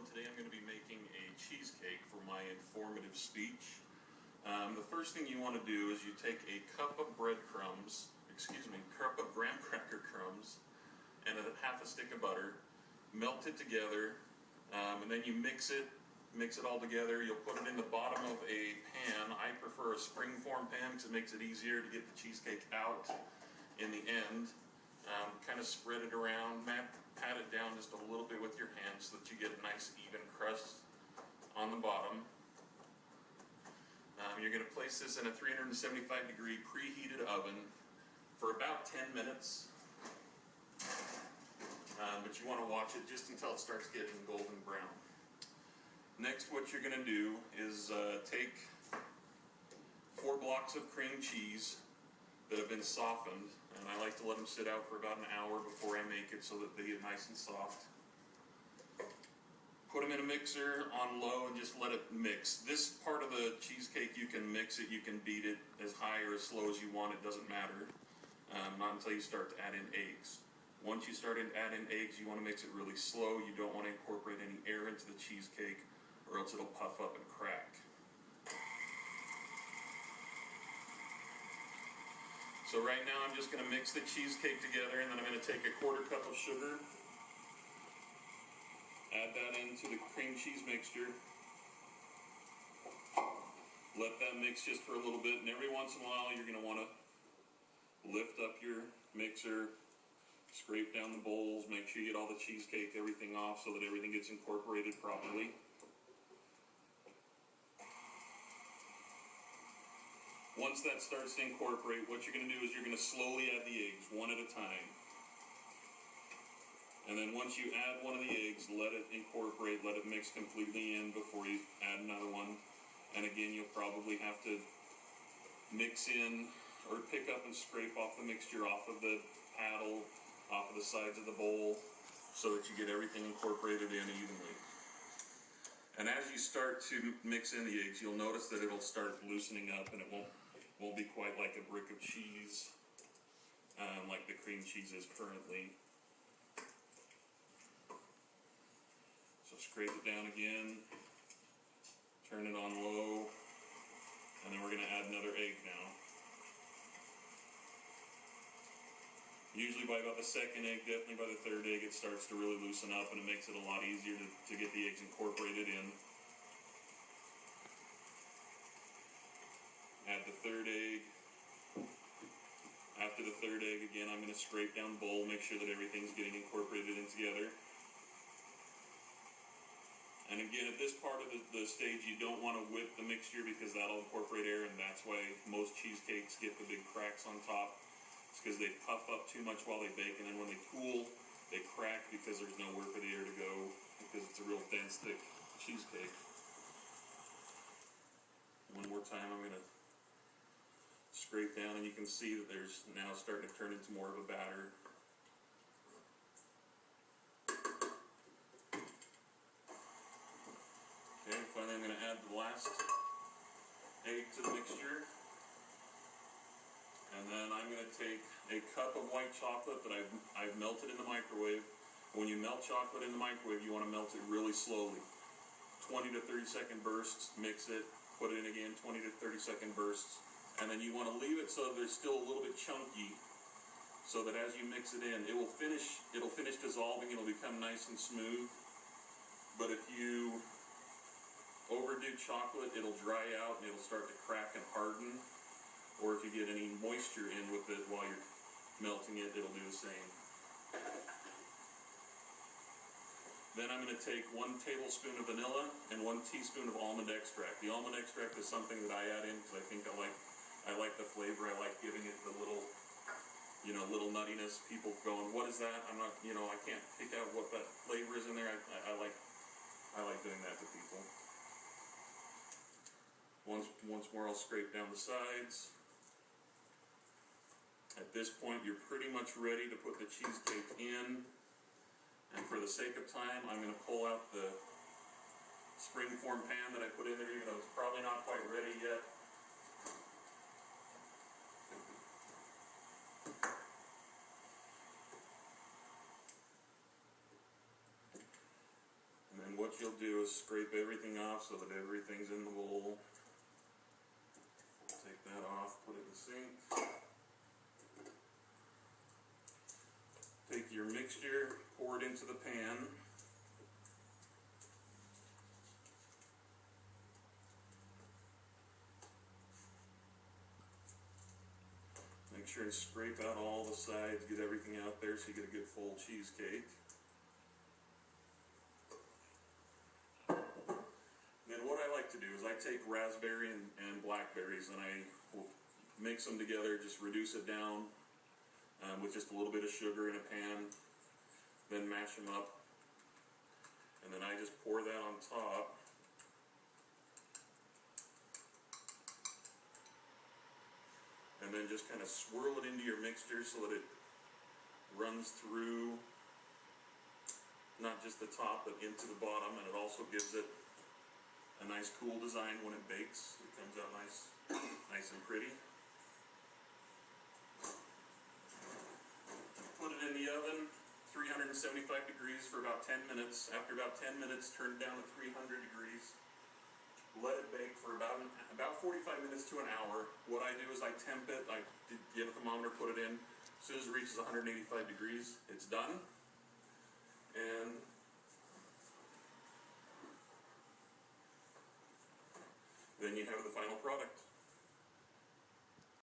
and today I'm going to be making a cheesecake for my informative speech. The first thing you want to do is you take a cup of breadcrumbs, cup of graham cracker crumbs, and half a stick of butter, melt it together, and then you mix it all together. You'll put it in the bottom of a pan. I prefer a springform pan because it makes it easier to get the cheesecake out in the end. Kind of spread it around, pat it down just a little bit with your hands so that you get a nice even crust on the bottom. You're going to place this in a 375 degree preheated oven for about 10 minutes. But you want to watch it just until it starts getting golden brown. Next, what you're going to do is take 4 blocks of cream cheese that have been softened, and I like to let them sit out for about an hour before I make it so that they get nice and soft. Put them in a mixer on low and just let it mix. This part of the cheesecake, you can mix it, you can beat it as high or as slow as you want, it doesn't matter. Not until you start to add in eggs. Once you start to add in eggs, you want to mix it really slow. You don't want to incorporate any air into the cheesecake or else it'll puff up and crack. So right now I'm just going to mix the cheesecake together, and then I'm going to take a 1/4 cup of sugar, add that into the cream cheese mixture, let that mix just for a little bit, and every once in a while you're going to want to lift up your mixer, scrape down the bowls, make sure you get all the cheesecake, everything off so that everything gets incorporated properly. Once that starts to incorporate, what you're going to do is you're going to slowly add the eggs, one at a time. And then once you add one of the eggs, let it incorporate, let it mix completely in before you add another one. And again, you'll probably have to mix in or pick up and scrape off the mixture off of the paddle, off of the sides of the bowl, so that you get everything incorporated in evenly. And as you start to mix in the eggs, you'll notice that it'll start loosening up, and it won't be quite like a brick of cheese, like the cream cheese is currently. So scrape it down again, turn it on low, and then we're going to add another egg now. Usually by about the second egg, definitely by the third egg, it starts to really loosen up and it makes it a lot easier to get the eggs incorporated in. Add the third egg. After the third egg, again, I'm going to scrape down the bowl, make sure that everything's getting incorporated in together. And again, at this part of the stage, you don't want to whip the mixture because that'll incorporate air, and that's why most cheesecakes get the big cracks on top. It's because they puff up too much while they bake, and then when they cool, they crack because there's nowhere for the air to go because it's a real dense, thick cheesecake. One more time, I'm going to scrape down, and you can see that there's now starting to turn into more of a batter. Okay, finally I'm going to add the last egg to the mixture. And then I'm going to take a cup of white chocolate that I've melted in the microwave. When you melt chocolate in the microwave, you want to melt it really slowly. 20 to 30 second bursts, mix it, put it in again, 20 to 30 second bursts. And then you want to leave it so there's still a little bit chunky, so that as you mix it in, it'll finish dissolving, it'll become nice and smooth. But if you overdo chocolate, it'll dry out and it'll start to crack and harden. Or if you get any moisture in with it while you're melting it, it'll do the same. Then I'm going to take 1 tablespoon of vanilla and 1 teaspoon of almond extract. The almond extract is something that I add in because I think I like the flavor. I like giving it the little nuttiness. People going, what is that? I'm not, I can't pick out what that flavor is in there. I like doing that to people. Once more, I'll scrape down the sides. At this point, you're pretty much ready to put the cheesecake in. And for the sake of time, I'm going to pull out the springform pan that I put in there, even though it's probably not quite ready yet. And then what what you'll do is scrape everything off so that everything's in the bowl. Take that off, put it in the sink. Take your mixture, pour it into the pan. Make sure and scrape out all the sides, get everything out there so you get a good full cheesecake. Then what I like to do is I take raspberry and blackberries and I will mix them together, just reduce it down with just a little bit of sugar in a pan, then mash them up, and then I just pour that on top. And then just kind of swirl it into your mixture so that it runs through not just the top but into the bottom, and it also gives it a nice cool design when it bakes. It comes out nice and pretty. Put it in the oven, 375 degrees for about 10 minutes. After about 10 minutes, turn it down to 300 degrees. Let it bake for about 45 minutes to an hour. What I do is I temp it. I get a thermometer, put it in. As soon as it reaches 185 degrees, it's done. And then you have the final product.